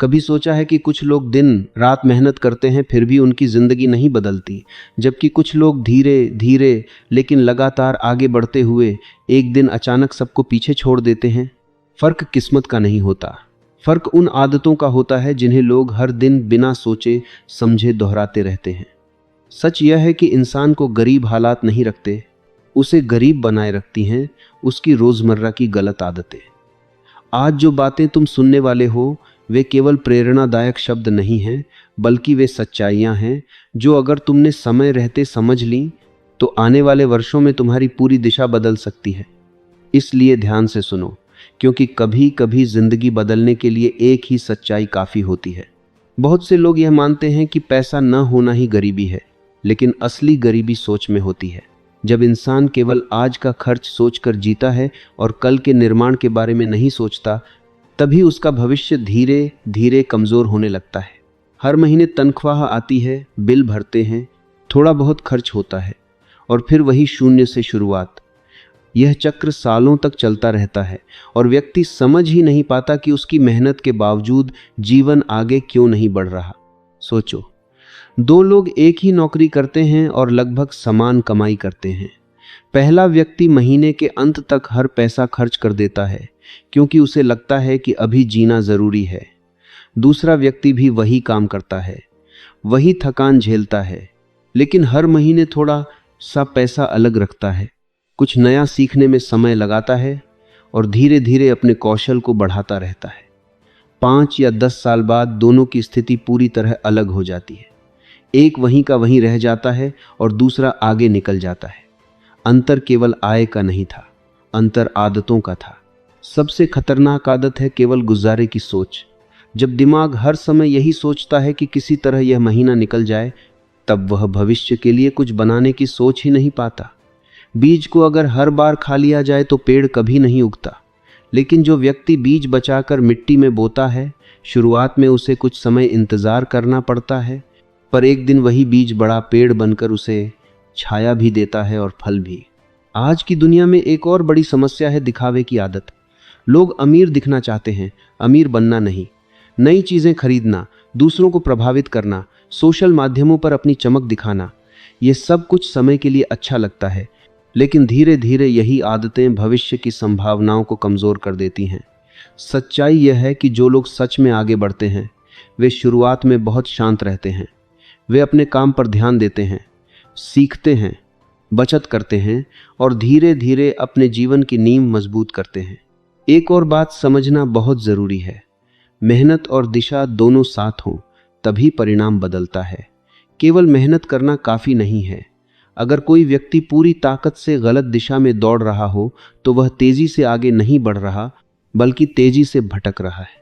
कभी सोचा है कि कुछ लोग दिन रात मेहनत करते हैं फिर भी उनकी ज़िंदगी नहीं बदलती, जबकि कुछ लोग धीरे धीरे लेकिन लगातार आगे बढ़ते हुए एक दिन अचानक सबको पीछे छोड़ देते हैं। फ़र्क किस्मत का नहीं होता, फ़र्क उन आदतों का होता है जिन्हें लोग हर दिन बिना सोचे समझे दोहराते रहते हैं। सच यह है कि इंसान को गरीब हालात नहीं रखते, उसे गरीब बनाए रखती हैं उसकी रोज़मर्रा की गलत आदतें। आज जो बातें तुम सुनने वाले हो वे केवल प्रेरणादायक शब्द नहीं हैं, बल्कि वे सच्चाइयाँ हैं जो अगर तुमने समय रहते समझ ली तो आने वाले वर्षों में तुम्हारी पूरी दिशा बदल सकती है। इसलिए ध्यान से सुनो, क्योंकि कभी कभी ज़िंदगी बदलने के लिए एक ही सच्चाई काफ़ी होती है। बहुत से लोग यह मानते हैं कि पैसा न होना ही गरीबी है, लेकिन असली गरीबी सोच में होती है। जब इंसान केवल आज का खर्च सोचकर जीता है और कल के निर्माण के बारे में नहीं सोचता, तभी उसका भविष्य धीरे धीरे कमज़ोर होने लगता है। हर महीने तनख्वाह आती है, बिल भरते हैं, थोड़ा बहुत खर्च होता है और फिर वही शून्य से शुरुआत। यह चक्र सालों तक चलता रहता है और व्यक्ति समझ ही नहीं पाता कि उसकी मेहनत के बावजूद जीवन आगे क्यों नहीं बढ़ रहा। सोचो, दो लोग एक ही नौकरी करते हैं और लगभग समान कमाई करते हैं। पहला व्यक्ति महीने के अंत तक हर पैसा खर्च कर देता है क्योंकि उसे लगता है कि अभी जीना ज़रूरी है। दूसरा व्यक्ति भी वही काम करता है, वही थकान झेलता है, लेकिन हर महीने थोड़ा सा पैसा अलग रखता है, कुछ नया सीखने में समय लगाता है और धीरे धीरे अपने कौशल को बढ़ाता रहता है। 5 या 10 साल बाद दोनों की स्थिति पूरी तरह अलग हो जाती है। एक वहीं का वहीं रह जाता है और दूसरा आगे निकल जाता है। अंतर केवल आय का नहीं था, अंतर आदतों का था। सबसे खतरनाक आदत है केवल गुजारे की सोच। जब दिमाग हर समय यही सोचता है कि किसी तरह यह महीना निकल जाए, तब वह भविष्य के लिए कुछ बनाने की सोच ही नहीं पाता। बीज को अगर हर बार खा लिया जाए तो पेड़ कभी नहीं उगता, लेकिन जो व्यक्ति बीज बचाकर मिट्टी में बोता है, शुरुआत में उसे कुछ समय इंतजार करना पड़ता है, पर एक दिन वही बीज बड़ा पेड़ बनकर उसे छाया भी देता है और फल भी। आज की दुनिया में एक और बड़ी समस्या है दिखावे की आदत। लोग अमीर दिखना चाहते हैं, अमीर बनना नहीं। नई चीज़ें खरीदना, दूसरों को प्रभावित करना, सोशल माध्यमों पर अपनी चमक दिखाना, ये सब कुछ समय के लिए अच्छा लगता है, लेकिन धीरे धीरे यही आदतें भविष्य की संभावनाओं को कमज़ोर कर देती हैं। सच्चाई यह है कि जो लोग सच में आगे बढ़ते हैं वे शुरुआत में बहुत शांत रहते हैं। वे अपने काम पर ध्यान देते हैं, सीखते हैं, बचत करते हैं और धीरे धीरे अपने जीवन की नींव मजबूत करते हैं। एक और बात समझना बहुत ज़रूरी है, मेहनत और दिशा दोनों साथ हों तभी परिणाम बदलता है। केवल मेहनत करना काफ़ी नहीं है। अगर कोई व्यक्ति पूरी ताकत से गलत दिशा में दौड़ रहा हो तो वह तेज़ी से आगे नहीं बढ़ रहा, बल्कि तेज़ी से भटक रहा है।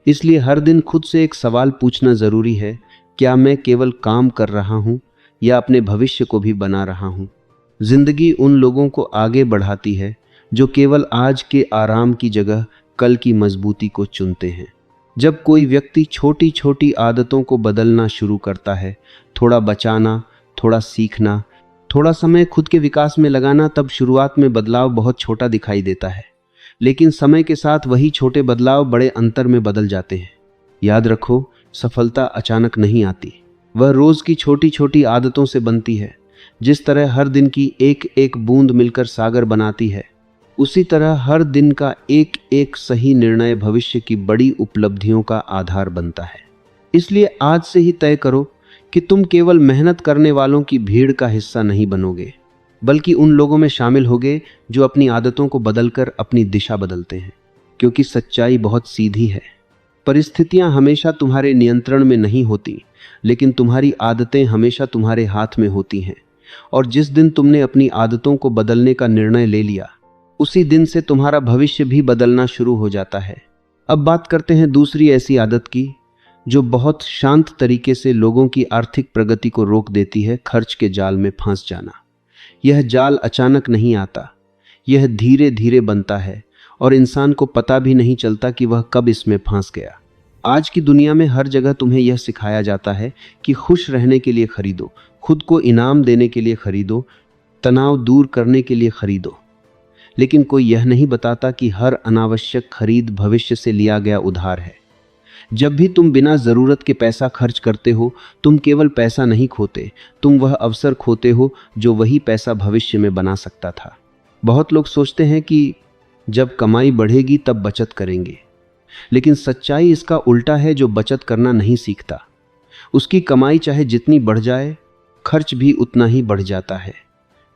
इसलिए हर दिन खुद से एक सवाल पूछना ज़रूरी है, क्या मैं केवल काम कर रहा हूँ या अपने भविष्य को भी बना रहा हूँ? जिंदगी उन लोगों को आगे बढ़ाती है जो केवल आज के आराम की जगह कल की मजबूती को चुनते हैं। जब कोई व्यक्ति छोटी छोटी आदतों को बदलना शुरू करता है, थोड़ा बचाना, थोड़ा सीखना, थोड़ा समय खुद के विकास में लगाना, तब शुरुआत में बदलाव बहुत छोटा दिखाई देता है, लेकिन समय के साथ वही छोटे बदलाव बड़े अंतर में बदल जाते हैं। याद रखो, सफलता अचानक नहीं आती, वह रोज़ की छोटी छोटी आदतों से बनती है। जिस तरह हर दिन की एक एक बूंद मिलकर सागर बनाती है, उसी तरह हर दिन का एक एक सही निर्णय भविष्य की बड़ी उपलब्धियों का आधार बनता है। इसलिए आज से ही तय करो कि तुम केवल मेहनत करने वालों की भीड़ का हिस्सा नहीं बनोगे, बल्कि उन लोगों में शामिल होगे जो अपनी आदतों को बदलकर अपनी दिशा बदलते हैं। क्योंकि सच्चाई बहुत सीधी है, परिस्थितियां हमेशा तुम्हारे नियंत्रण में नहीं होती, लेकिन तुम्हारी आदतें हमेशा तुम्हारे हाथ में होती हैं। और जिस दिन तुमने अपनी आदतों को बदलने का निर्णय ले लिया, उसी दिन से तुम्हारा भविष्य भी बदलना शुरू हो जाता है। अब बात करते हैं दूसरी ऐसी आदत की जो बहुत शांत तरीके से लोगों की आर्थिक प्रगति को रोक देती है, खर्च के जाल में फंस जाना। यह जाल अचानक नहीं आता, यह धीरे धीरे बनता है और इंसान को पता भी नहीं चलता कि वह कब इसमें फंस गया। आज की दुनिया में हर जगह तुम्हें यह सिखाया जाता है कि खुश रहने के लिए खरीदो, खुद को इनाम देने के लिए खरीदो, तनाव दूर करने के लिए खरीदो। लेकिन कोई यह नहीं बताता कि हर अनावश्यक खरीद भविष्य से लिया गया उधार है। जब भी तुम बिना ज़रूरत के पैसा खर्च करते हो, तुम केवल पैसा नहीं खोते, तुम वह अवसर खोते हो जो वही पैसा भविष्य में बना सकता था। बहुत लोग सोचते हैं कि जब कमाई बढ़ेगी तब बचत करेंगे, लेकिन सच्चाई इसका उल्टा है। जो बचत करना नहीं सीखता, उसकी कमाई चाहे जितनी बढ़ जाए, खर्च भी उतना ही बढ़ जाता है।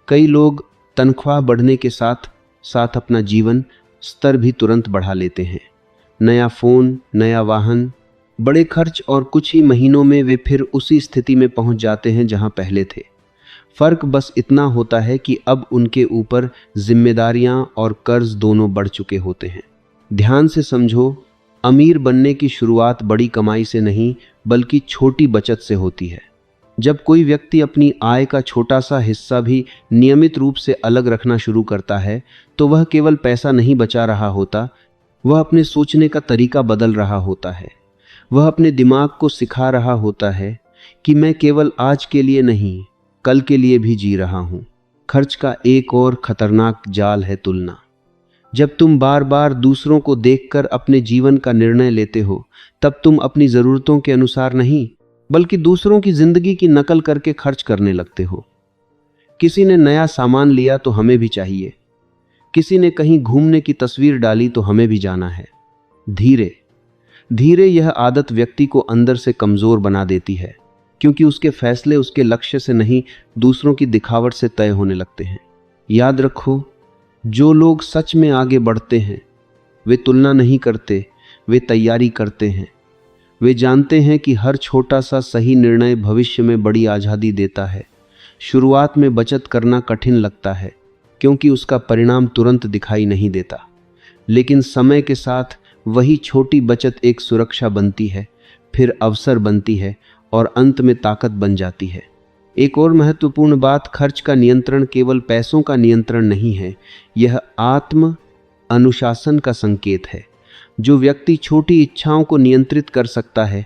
कई लोग तनख्वाह बढ़ने के साथ साथ अपना जीवन स्तर भी तुरंत बढ़ा लेते हैं। नया फ़ोन, नया वाहन, बड़े खर्च, और कुछ ही महीनों में वे फिर उसी स्थिति में पहुंच जाते हैं जहां पहले थे। फ़र्क बस इतना होता है कि अब उनके ऊपर जिम्मेदारियां और कर्ज दोनों बढ़ चुके होते हैं। ध्यान से समझो, अमीर बनने की शुरुआत बड़ी कमाई से नहीं बल्कि छोटी बचत से होती है। जब कोई व्यक्ति अपनी आय का छोटा सा हिस्सा भी नियमित रूप से अलग रखना शुरू करता है, तो वह केवल पैसा नहीं बचा रहा होता, वह अपने सोचने का तरीका बदल रहा होता है। वह अपने दिमाग को सिखा रहा होता है कि मैं केवल आज के लिए नहीं, कल के लिए भी जी रहा हूँ। खर्च का एक और खतरनाक जाल है तुलना। जब तुम बार बार दूसरों को देखकर अपने जीवन का निर्णय लेते हो, तब तुम अपनी ज़रूरतों के अनुसार नहीं बल्कि दूसरों की जिंदगी की नकल करके खर्च करने लगते हो। किसी ने नया सामान लिया तो हमें भी चाहिए, किसी ने कहीं घूमने की तस्वीर डाली तो हमें भी जाना है। धीरे धीरे यह आदत व्यक्ति को अंदर से कमजोर बना देती है, क्योंकि उसके फैसले उसके लक्ष्य से नहीं, दूसरों की दिखावट से तय होने लगते हैं। याद रखो, जो लोग सच में आगे बढ़ते हैं वे तुलना नहीं करते, वे तैयारी करते हैं। वे जानते हैं कि हर छोटा सा सही निर्णय भविष्य में बड़ी आज़ादी देता है। शुरुआत में बचत करना कठिन लगता है, क्योंकि उसका परिणाम तुरंत दिखाई नहीं देता, लेकिन समय के साथ वही छोटी बचत एक सुरक्षा बनती है, फिर अवसर बनती है और अंत में ताकत बन जाती है। एक और महत्वपूर्ण बात, खर्च का नियंत्रण केवल पैसों का नियंत्रण नहीं है, यह आत्म अनुशासन का संकेत है। जो व्यक्ति छोटी इच्छाओं को नियंत्रित कर सकता है,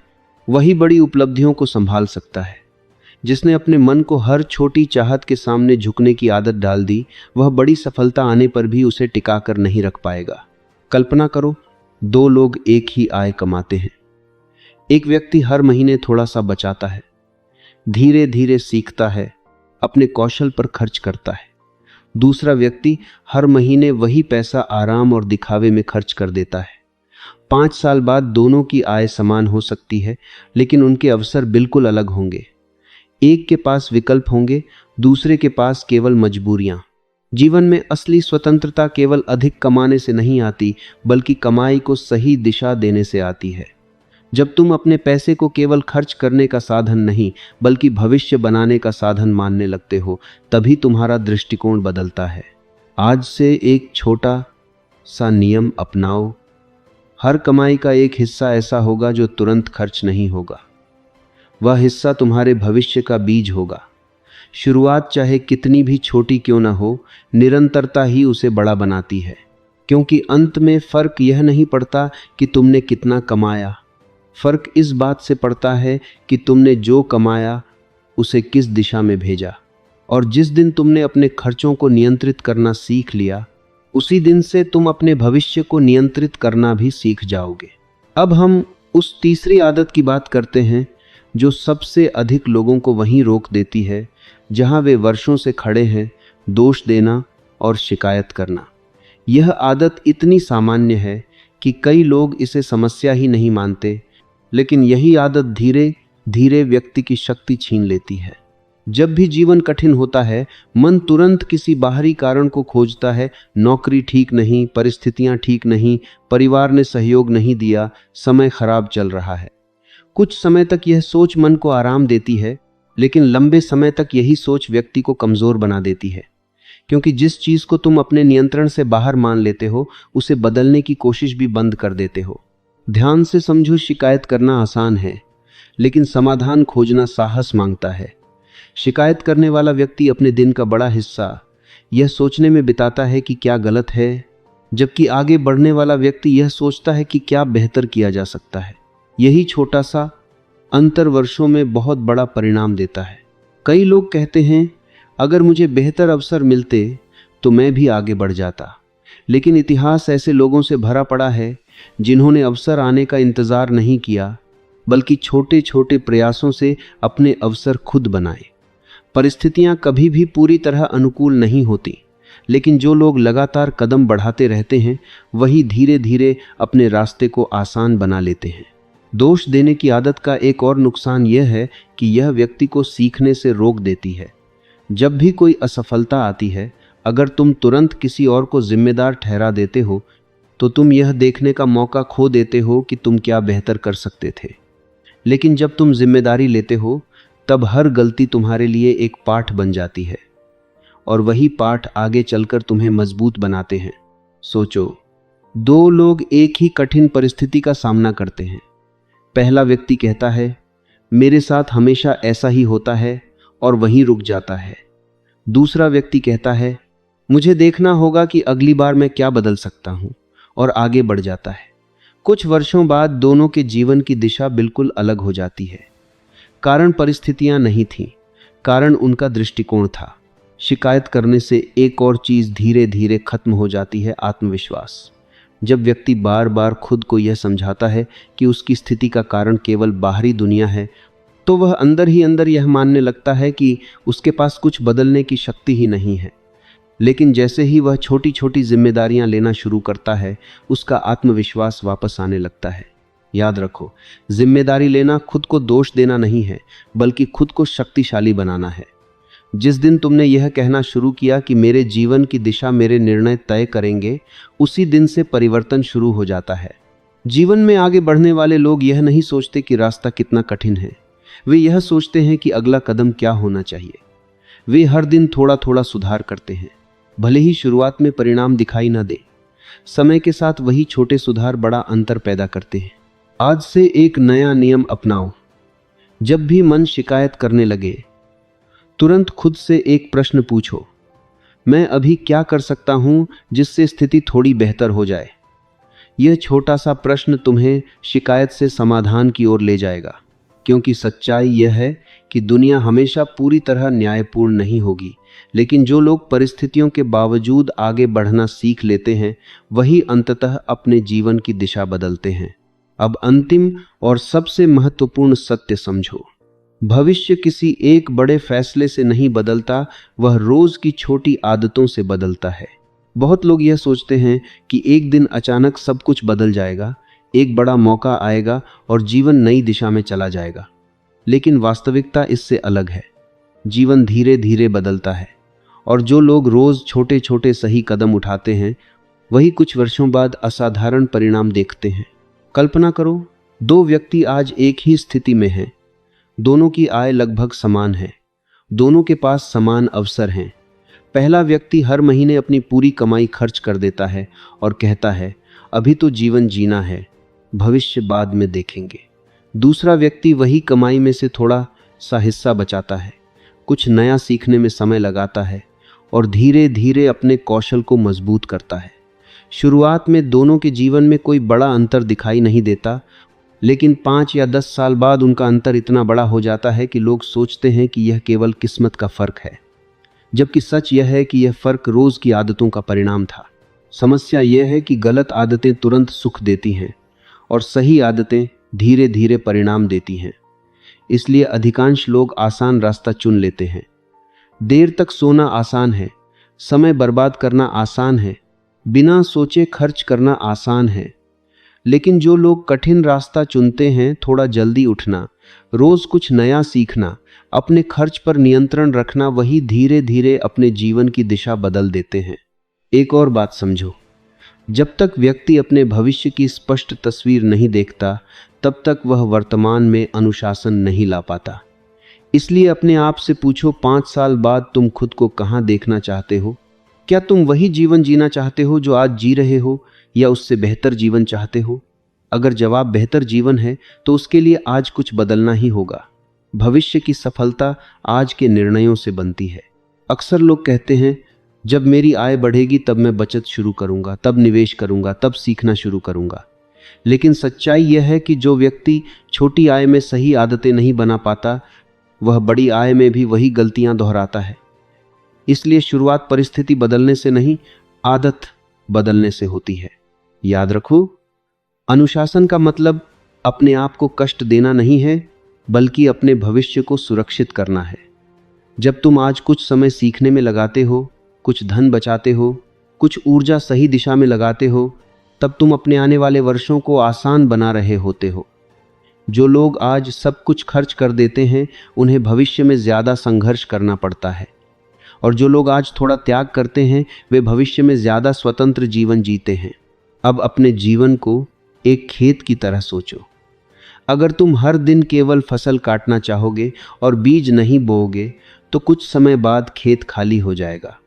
वही बड़ी उपलब्धियों को संभाल सकता है। जिसने अपने मन को हर छोटी चाहत के सामने झुकने की आदत डाल दी, वह बड़ी सफलता आने पर भी उसे टिका कर नहीं रख पाएगा। कल्पना करो, दो लोग एक ही आय कमाते हैं। एक व्यक्ति हर महीने थोड़ा सा बचाता है, धीरे धीरे सीखता है, अपने कौशल पर खर्च करता है। दूसरा व्यक्ति हर महीने वही पैसा आराम और दिखावे में खर्च कर देता है। 5 साल बाद दोनों की आय समान हो सकती है, लेकिन उनके अवसर बिल्कुल अलग होंगे। एक के पास विकल्प होंगे, दूसरे के पास केवल मजबूरियां। जीवन में असली स्वतंत्रता केवल अधिक कमाने से नहीं आती, बल्कि कमाई को सही दिशा देने से आती है। जब तुम अपने पैसे को केवल खर्च करने का साधन नहीं बल्कि भविष्य बनाने का साधन मानने लगते हो, तभी तुम्हारा दृष्टिकोण बदलता है। आज से एक छोटा सा नियम अपनाओ, हर कमाई का एक हिस्सा ऐसा होगा जो तुरंत खर्च नहीं होगा। वह हिस्सा तुम्हारे भविष्य का बीज होगा। शुरुआत चाहे कितनी भी छोटी क्यों ना हो, निरंतरता ही उसे बड़ा बनाती है, क्योंकि अंत में फर्क यह नहीं पड़ता कि तुमने कितना कमाया, फर्क इस बात से पड़ता है कि तुमने जो कमाया उसे किस दिशा में भेजा। और जिस दिन तुमने अपने खर्चों को नियंत्रित करना सीख लिया, उसी दिन से तुम अपने भविष्य को नियंत्रित करना भी सीख जाओगे। अब हम उस तीसरी आदत की बात करते हैं जो सबसे अधिक लोगों को वहीं रोक देती है जहां वे वर्षों से खड़े हैं, दोष देना और शिकायत करना। यह आदत इतनी सामान्य है कि कई लोग इसे समस्या ही नहीं मानते, लेकिन यही आदत धीरे धीरे व्यक्ति की शक्ति छीन लेती है। जब भी जीवन कठिन होता है, मन तुरंत किसी बाहरी कारण को खोजता है। नौकरी ठीक नहीं, परिस्थितियां ठीक नहीं, परिवार ने सहयोग नहीं दिया, समय खराब चल रहा है। कुछ समय तक यह सोच मन को आराम देती है, लेकिन लंबे समय तक यही सोच व्यक्ति को कमजोर बना देती है, क्योंकि जिस चीज को तुम अपने नियंत्रण से बाहर मान लेते हो, उसे बदलने की कोशिश भी बंद कर देते हो। ध्यान से समझो, शिकायत करना आसान है, लेकिन समाधान खोजना साहस मांगता है। शिकायत करने वाला व्यक्ति अपने दिन का बड़ा हिस्सा यह सोचने में बिताता है कि क्या गलत है, जबकि आगे बढ़ने वाला व्यक्ति यह सोचता है कि क्या बेहतर किया जा सकता है। यही छोटा सा अंतर वर्षों में बहुत बड़ा परिणाम देता है। कई लोग कहते हैं, अगर मुझे बेहतर अवसर मिलते तो मैं भी आगे बढ़ जाता, लेकिन इतिहास ऐसे लोगों से भरा पड़ा है जिन्होंने अवसर आने का इंतजार नहीं किया, बल्कि छोटे छोटे प्रयासों से अपने अवसर खुद बनाए। परिस्थितियां कभी भी पूरी तरह अनुकूल नहीं होती, लेकिन जो लोग लगातार कदम बढ़ाते रहते हैं वही धीरे धीरे अपने रास्ते को आसान बना लेते हैं। दोष देने की आदत का एक और नुकसान यह है कि यह व्यक्ति को सीखने से रोक देती है। जब भी कोई असफलता आती है, अगर तुम तुरंत किसी और को जिम्मेदार ठहरा देते हो तो तुम यह देखने का मौका खो देते हो कि तुम क्या बेहतर कर सकते थे। लेकिन जब तुम जिम्मेदारी लेते हो तब हर गलती तुम्हारे लिए एक पाठ बन जाती है, और वही पाठ आगे चलकर तुम्हें मजबूत बनाते हैं। सोचो, दो लोग एक ही कठिन परिस्थिति का सामना करते हैं। पहला व्यक्ति कहता है, मेरे साथ हमेशा ऐसा ही होता है, और वहीं रुक जाता है। दूसरा व्यक्ति कहता है, मुझे देखना होगा कि अगली बार मैं क्या बदल सकता हूं, और आगे बढ़ जाता है। कुछ वर्षों बाद दोनों के जीवन की दिशा बिल्कुल अलग हो जाती है। कारण परिस्थितियां नहीं थीं, कारण उनका दृष्टिकोण था। शिकायत करने से एक और चीज धीरे धीरे खत्म हो जाती है, आत्मविश्वास। जब व्यक्ति बार बार खुद को यह समझाता है कि उसकी स्थिति का कारण केवल बाहरी दुनिया है, तो वह अंदर ही अंदर यह मानने लगता है कि उसके पास कुछ बदलने की शक्ति ही नहीं है। लेकिन जैसे ही वह छोटी छोटी जिम्मेदारियां लेना शुरू करता है, उसका आत्मविश्वास वापस आने लगता है। याद रखो, जिम्मेदारी लेना खुद को दोष देना नहीं है, बल्कि खुद को शक्तिशाली बनाना है। जिस दिन तुमने यह कहना शुरू किया कि मेरे जीवन की दिशा मेरे निर्णय तय करेंगे, उसी दिन से परिवर्तन शुरू हो जाता है। जीवन में आगे बढ़ने वाले लोग यह नहीं सोचते कि रास्ता कितना कठिन है, वे यह सोचते हैं कि अगला कदम क्या होना चाहिए। वे हर दिन थोड़ा थोड़ा सुधार करते हैं, भले ही शुरुआत में परिणाम दिखाई न दे। समय के साथ वही छोटे सुधार बड़ा अंतर पैदा करते हैं। आज से एक नया नियम अपनाओ। जब भी मन शिकायत करने लगे, तुरंत खुद से एक प्रश्न पूछो, मैं अभी क्या कर सकता हूं जिससे स्थिति थोड़ी बेहतर हो जाए। यह छोटा सा प्रश्न तुम्हें शिकायत से समाधान की ओर ले जाएगा, क्योंकि सच्चाई यह है कि दुनिया हमेशा पूरी तरह न्यायपूर्ण नहीं होगी, लेकिन जो लोग परिस्थितियों के बावजूद आगे बढ़ना सीख लेते हैं, वही अंततः अपने जीवन की दिशा बदलते हैं। अब अंतिम और सबसे महत्वपूर्ण सत्य समझो, भविष्य किसी एक बड़े फैसले से नहीं बदलता, वह रोज की छोटी आदतों से बदलता है। बहुत लोग यह सोचते हैं कि एक दिन अचानक सब कुछ बदल जाएगा, एक बड़ा मौका आएगा और जीवन नई दिशा में चला जाएगा। लेकिन वास्तविकता इससे अलग है। जीवन धीरे धीरे बदलता है, और जो लोग रोज छोटे छोटे सही कदम उठाते हैं, वही कुछ वर्षों बाद असाधारण परिणाम देखते हैं। कल्पना करो, दो व्यक्ति आज एक ही स्थिति में हैं, दोनों की आय लगभग समान है, दोनों के पास समान अवसर हैं। पहला व्यक्ति हर महीने अपनी पूरी कमाई खर्च कर देता है और कहता है, अभी तो जीवन जीना है, भविष्य बाद में देखेंगे। दूसरा व्यक्ति वही कमाई में से थोड़ा सा हिस्सा बचाता है, कुछ नया सीखने में समय लगाता है और धीरे धीरे अपने कौशल को मजबूत करता है। शुरुआत में दोनों के जीवन में कोई बड़ा अंतर दिखाई नहीं देता, लेकिन 5 या 10 साल बाद उनका अंतर इतना बड़ा हो जाता है कि लोग सोचते हैं कि यह केवल किस्मत का फर्क है, जबकि सच यह है कि यह फर्क रोज की आदतों का परिणाम था। समस्या यह है कि गलत आदतें तुरंत सुख देती हैं और सही आदतें धीरे धीरे परिणाम देती हैं। इसलिए अधिकांश लोग आसान रास्ता चुन लेते हैं। देर तक सोना आसान है, समय बर्बाद करना आसान है, बिना सोचे खर्च करना आसान है। लेकिन जो लोग कठिन रास्ता चुनते हैं, थोड़ा जल्दी उठना, रोज कुछ नया सीखना, अपने खर्च पर नियंत्रण रखना, वही धीरे धीरे अपने जीवन की दिशा बदल देते हैं। एक और बात समझो, जब तक व्यक्ति अपने भविष्य की स्पष्ट तस्वीर नहीं देखता, तब तक वह वर्तमान में अनुशासन नहीं ला पाता। इसलिए अपने आप से पूछो, 5 साल बाद तुम खुद को कहाँ देखना चाहते हो? क्या तुम वही जीवन जीना चाहते हो जो आज जी रहे हो, या उससे बेहतर जीवन चाहते हो? अगर जवाब बेहतर जीवन है, तो उसके लिए आज कुछ बदलना ही होगा। भविष्य की सफलता आज के निर्णयों से बनती है। अक्सर लोग कहते हैं, जब मेरी आय बढ़ेगी तब मैं बचत शुरू करूंगा, तब निवेश करूंगा, तब सीखना शुरू करूंगा। लेकिन सच्चाई यह है कि जो व्यक्ति छोटी आय में सही आदतें नहीं बना पाता, वह बड़ी आय में भी वही गलतियां दोहराता है। इसलिए शुरुआत परिस्थिति बदलने से नहीं, आदत बदलने से होती है। याद रखो, अनुशासन का मतलब अपने आप को कष्ट देना नहीं है, बल्कि अपने भविष्य को सुरक्षित करना है। जब तुम आज कुछ समय सीखने में लगाते हो, कुछ धन बचाते हो, कुछ ऊर्जा सही दिशा में लगाते हो, तब तुम अपने आने वाले वर्षों को आसान बना रहे होते हो। जो लोग आज सब कुछ खर्च कर देते हैं, उन्हें भविष्य में ज़्यादा संघर्ष करना पड़ता है, और जो लोग आज थोड़ा त्याग करते हैं, वे भविष्य में ज़्यादा स्वतंत्र जीवन जीते हैं। अब अपने जीवन को एक खेत की तरह सोचो। अगर तुम हर दिन केवल फसल काटना चाहोगे और बीज नहीं बोओगे, तो कुछ समय बाद खेत खाली हो जाएगा।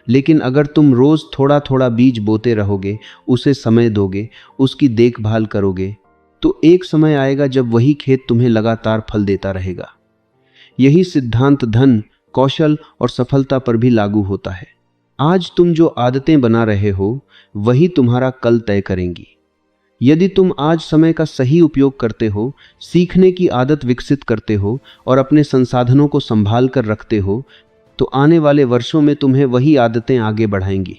लेकिन अगर तुम रोज़ थोड़ा थोड़ा बीज बोते रहोगे, उसे समय दोगे, उसकी देखभाल करोगे, तो एक समय आएगा जब वही खेत तुम्हें लगातार फल देता रहेगा। यही सिद्धांत धन, कौशल और सफलता पर भी लागू होता है। आज तुम जो आदतें बना रहे हो, वही तुम्हारा कल तय करेंगी। यदि तुम आज समय का सही उपयोग करते हो, सीखने की आदत विकसित करते हो और अपने संसाधनों को संभाल कर रखते हो, तो आने वाले वर्षों में तुम्हें वही आदतें आगे बढ़ाएंगी।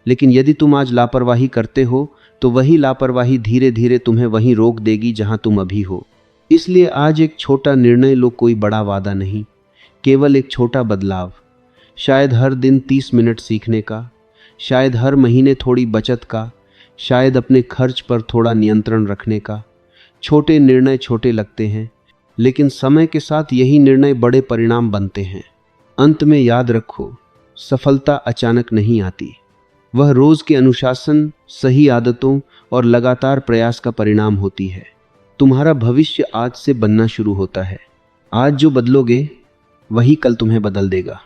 लेकिन यदि तुम आज लापरवाही करते हो, तो वही लापरवाही धीरे धीरे तुम्हें वहीं रोक देगी जहां तुम अभी हो। इसलिए आज एक छोटा निर्णय लो, कोई बड़ा वादा नहीं, केवल एक छोटा बदलाव। शायद हर दिन 30 मिनट सीखने का, शायद हर महीने थोड़ी बचत का, शायद अपने खर्च पर थोड़ा नियंत्रण रखने का। छोटे निर्णय छोटे लगते हैं, लेकिन समय के साथ यही निर्णय बड़े परिणाम बनते हैं। अंत में याद रखो, सफलता अचानक नहीं आती। वह रोज के अनुशासन, सही आदतों और लगातार प्रयास का परिणाम होती है। तुम्हारा भविष्य आज से बनना शुरू होता है। आज जो बदलोगे, वही कल तुम्हें बदल देगा।